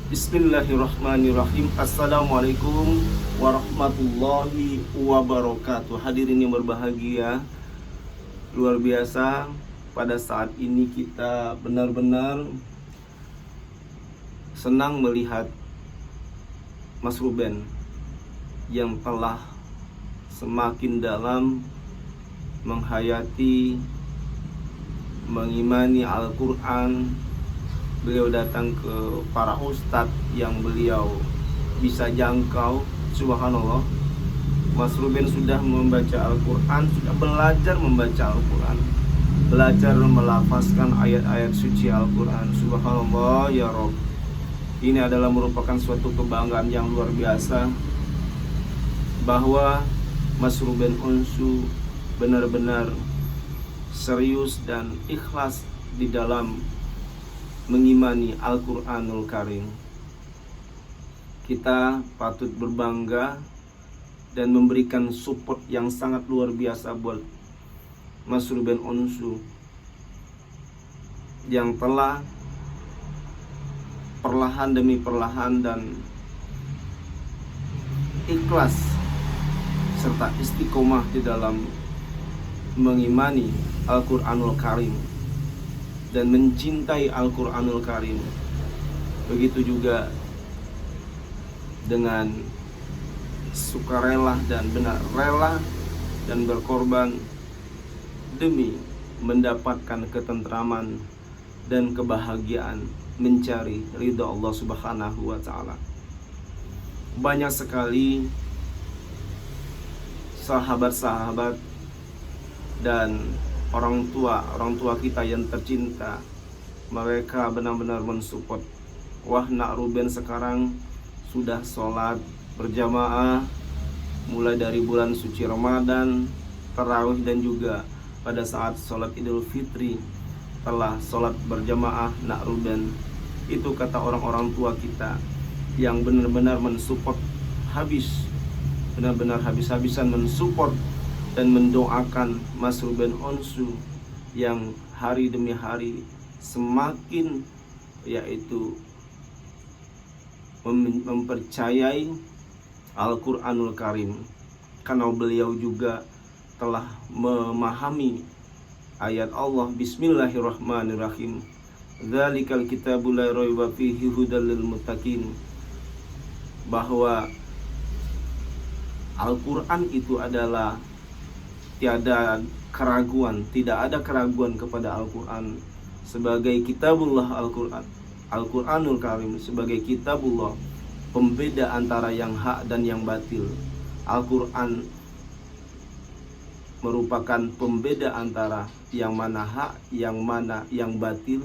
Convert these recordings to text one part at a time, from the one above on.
Bismillahirrahmanirrahim. Assalamualaikum warahmatullahi wabarakatuh. Hadirin yang berbahagia, luar biasa, pada saat ini kita benar-benar senang melihat Mas Ruben yang telah semakin dalam menghayati, mengimani Al-Quran. Beliau datang ke para ustadz yang beliau bisa jangkau. Subhanallah, Mas Ruben sudah membaca Al-Quran, sudah belajar membaca Al-Quran, belajar melafazkan ayat-ayat suci Al-Quran. Subhanallah ya Rob. Ini adalah merupakan suatu kebanggaan yang luar biasa, bahwa Mas Ruben Onsu benar-benar serius dan ikhlas di dalam mengimani Al-Quranul Karim. Kita patut berbangga dan memberikan support yang sangat luar biasa buat Mas Ruben Onsu yang telah perlahan demi perlahan dan ikhlas serta istiqomah di dalam mengimani Al-Quranul Karim dan mencintai Al-Quranul Karim. Begitu juga dengan sukarela dan benar rela dan berkorban demi mendapatkan ketentraman dan kebahagiaan mencari ridha Allah Subhanahu wa Ta'ala. Banyak sekali sahabat-sahabat dan orang tua kita yang tercinta, mereka benar-benar mensupport. Wah, Nak Ruben sekarang sudah sholat berjamaah mulai dari bulan suci Ramadan, tarawih, dan juga pada saat sholat Idul Fitri telah sholat berjamaah Nak Ruben. Itu kata orang-orang tua kita yang benar-benar mensupport benar-benar habis-habisan mensupport dan mendoakan Mas Ruben Onsu yang hari demi hari semakin yaitu mempercayai Al-Quranul Karim, karena beliau juga telah memahami ayat Allah, Bismillahirrahmanirrahim, Dzalikal kitabul la raiba fihi hudal lil muttaqin, bahwa Al-Quran itu adalah tiada keraguan, tidak ada keraguan kepada Al-Quran sebagai kitabullah. Al-Quranul Karim sebagai kitabullah, pembeda antara yang hak dan yang batil. Al-Quran merupakan pembeda antara yang mana hak, yang mana yang batil,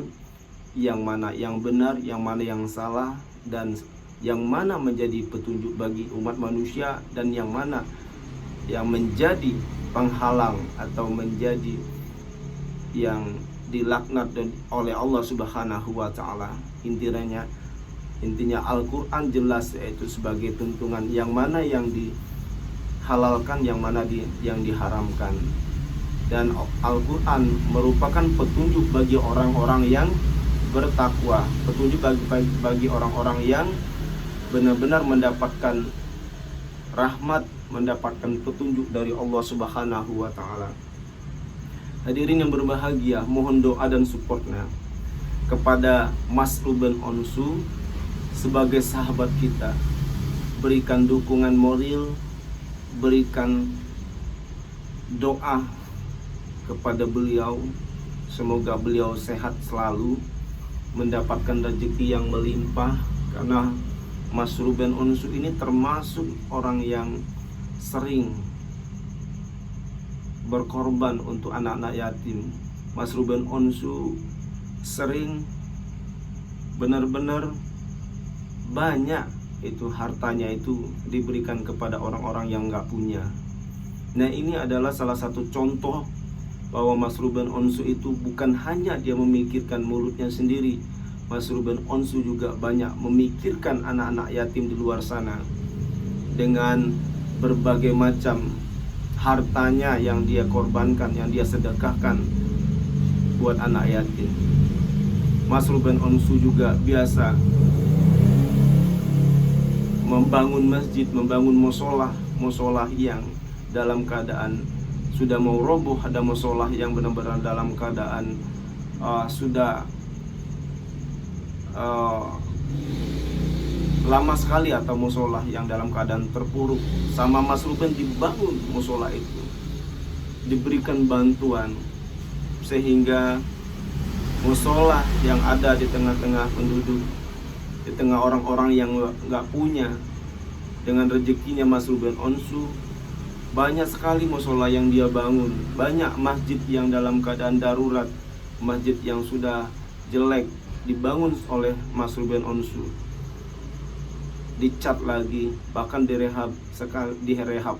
yang mana yang benar, yang mana yang salah, dan yang mana menjadi petunjuk bagi umat manusia, dan yang mana yang menjadi penghalang atau menjadi yang dilaknat oleh Allah Subhanahu wa Ta'ala. Intinya Al-Quran jelas, yaitu sebagai tuntunan yang mana yang dihalalkan, yang mana yang diharamkan. Dan Al-Quran merupakan petunjuk bagi orang-orang yang bertakwa, petunjuk bagi orang-orang yang benar-benar mendapatkan rahmat, mendapatkan petunjuk dari Allah Subhanahu wa Ta'ala. Hadirin yang berbahagia, mohon doa dan supportnya kepada Mas Ruben Onsu sebagai sahabat kita. Berikan dukungan moral, berikan doa kepada beliau, semoga beliau sehat selalu, mendapatkan rezeki yang melimpah, karena Mas Ruben Onsu ini termasuk orang yang sering berkorban untuk anak-anak yatim. Mas Ruben Onsu sering benar-benar banyak itu hartanya itu diberikan kepada orang-orang yang nggak punya. Nah, ini adalah salah satu contoh bahwa Mas Ruben Onsu itu bukan hanya dia memikirkan mulutnya sendiri. Mas Ruben Onsu juga banyak memikirkan anak-anak yatim di luar sana dengan berbagai macam hartanya yang dia korbankan, yang dia sedekahkan buat anak yatim. Mas Ruben Onsu juga biasa membangun masjid, membangun musola yang dalam keadaan sudah mau roboh, ada musola yang benar-benar dalam keadaan sudah lama sekali, atau musola yang dalam keadaan terpuruk. Sama Mas Ruben dibangun musola itu, diberikan bantuan sehingga musola yang ada di tengah-tengah penduduk, di tengah orang-orang yang nggak punya, dengan rezekinya Mas Ruben Onsu, banyak sekali musola yang dia bangun. Banyak masjid yang dalam keadaan darurat, masjid yang sudah jelek, dibangun oleh Mas Ruben Onsu, dicat lagi, bahkan direhab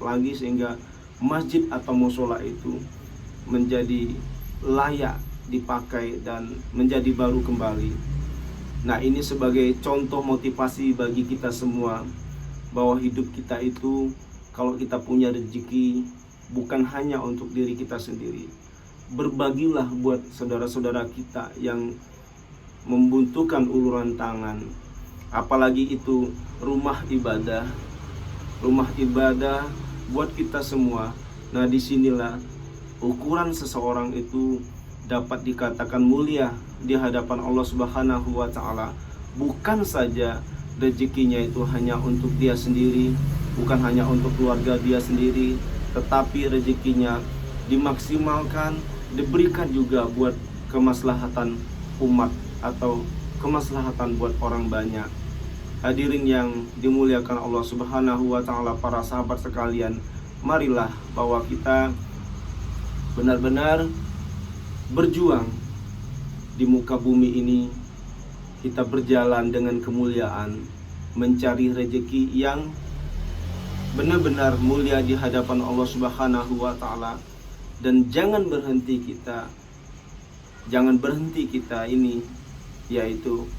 lagi, sehingga masjid atau musola itu menjadi layak dipakai dan menjadi baru kembali. Nah, ini sebagai contoh motivasi bagi kita semua, bahwa hidup kita itu, kalau kita punya rezeki, bukan hanya untuk diri kita sendiri. Berbagilah buat saudara-saudara kita yang membutuhkan uluran tangan. Apalagi itu rumah ibadah buat kita semua. Nah, disinilah ukuran seseorang itu dapat dikatakan mulia di hadapan Allah Subhanahu wa Ta'ala. Bukan saja rezekinya itu hanya untuk dia sendiri, bukan hanya untuk keluarga dia sendiri, tetapi rezekinya dimaksimalkan, diberikan juga buat kemaslahatan umat atau kemaslahatan buat orang banyak. Hadirin yang dimuliakan Allah Subhanahu wa Ta'ala, para sahabat sekalian, marilah bahwa kita benar-benar berjuang di muka bumi ini. Kita berjalan dengan kemuliaan, mencari rezeki yang benar-benar mulia di hadapan Allah Subhanahu wa Ta'ala. Dan jangan berhenti kita ini, yaitu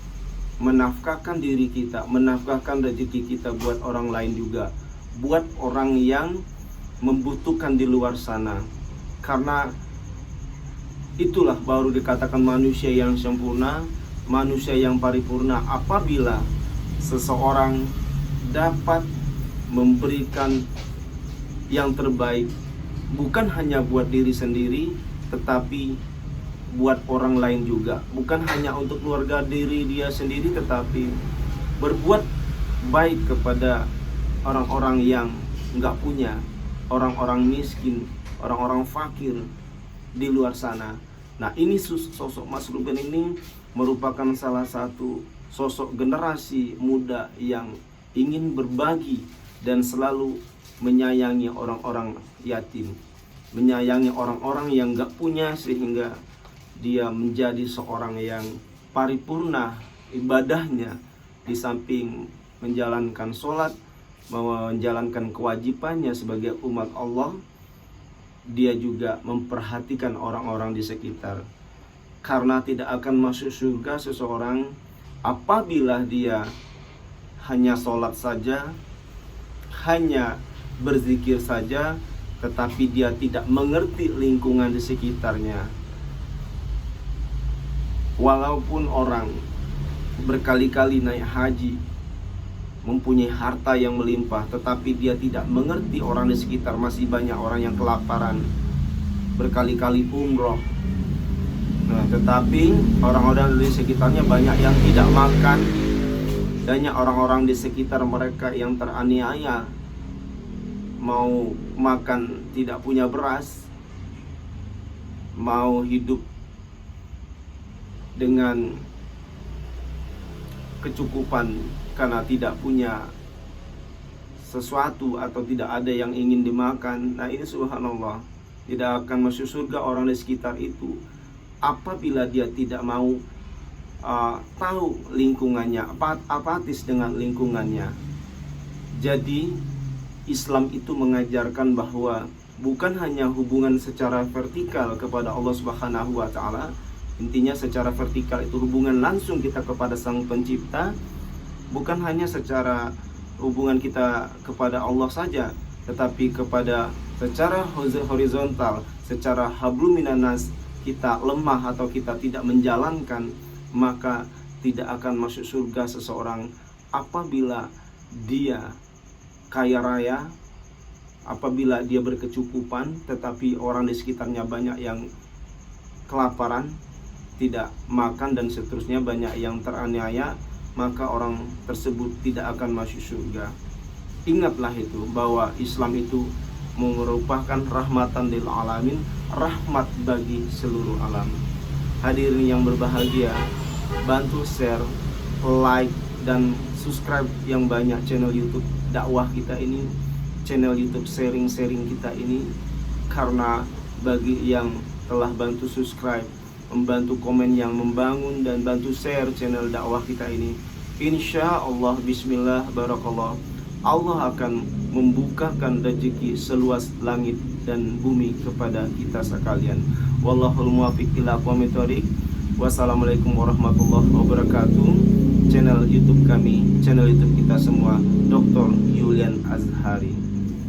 menafkahkan diri kita, menafkahkan rezeki kita buat orang lain juga, buat orang yang membutuhkan di luar sana. Karena itulah baru dikatakan manusia yang sempurna, manusia yang paripurna, apabila seseorang dapat memberikan yang terbaik, bukan hanya buat diri sendiri, tetapi buat orang lain juga. Bukan hanya untuk keluarga diri dia sendiri, tetapi berbuat baik kepada orang-orang yang nggak punya, orang-orang miskin, orang-orang fakir di luar sana. Nah, ini sosok Mas Ruben ini merupakan salah satu sosok generasi muda yang ingin berbagi dan selalu menyayangi orang-orang yatim, menyayangi orang-orang yang gak punya, sehingga dia menjadi seorang yang paripurna ibadahnya. Di samping menjalankan sholat, menjalankan kewajibannya sebagai umat Allah, dia juga memperhatikan orang-orang di sekitar. Karena tidak akan masuk surga seseorang apabila dia hanya sholat saja, hanya berzikir saja, tetapi dia tidak mengerti lingkungan di sekitarnya. Walaupun orang berkali-kali naik haji, mempunyai harta yang melimpah, tetapi dia tidak mengerti orang di sekitar. Masih banyak orang yang kelaparan, berkali-kali umroh, nah, tetapi orang-orang di sekitarnya banyak yang tidak makan. Banyak orang-orang di sekitar mereka yang teraniaya, mau makan tidak punya beras, mau hidup dengan kecukupan karena tidak punya sesuatu atau tidak ada yang ingin dimakan. Nah, ini subhanallah, tidak akan masuk surga orang di sekitar itu apabila dia tidak mau tahu lingkungannya, apatis dengan lingkungannya. Jadi Islam itu mengajarkan bahwa bukan hanya hubungan secara vertikal kepada Allah Subhanahu wa Ta'ala. Intinya secara vertikal itu hubungan langsung kita kepada Sang Pencipta, bukan hanya secara hubungan kita kepada Allah saja, tetapi kepada secara horizontal, secara hablum minanas, kita lemah atau kita tidak menjalankan, maka tidak akan masuk surga seseorang apabila dia kaya raya, apabila dia berkecukupan, tetapi orang di sekitarnya banyak yang kelaparan, tidak makan dan seterusnya, banyak yang teraniaya, maka orang tersebut tidak akan masuk surga. Ingatlah itu, bahwa Islam itu merupakan rahmatan lil alamin, rahmat bagi seluruh alam. Hadirin yang berbahagia, bantu share, like, dan subscribe yang banyak channel YouTube dakwah kita ini, channel YouTube sharing-sharing kita ini. Karena bagi yang telah bantu subscribe, membantu komen yang membangun, dan bantu share channel dakwah kita ini, insya Allah, bismillah, barakallah, Allah akan membukakan rezeki seluas langit dan bumi kepada kita sekalian. Wallahul muwaffiq ila aqwamit thoriq. Wassalamualaikum warahmatullahi wabarakatuh. Channel YouTube kami, channel YouTube kita semua, Dr. Julian Azhari.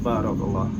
Barakallah.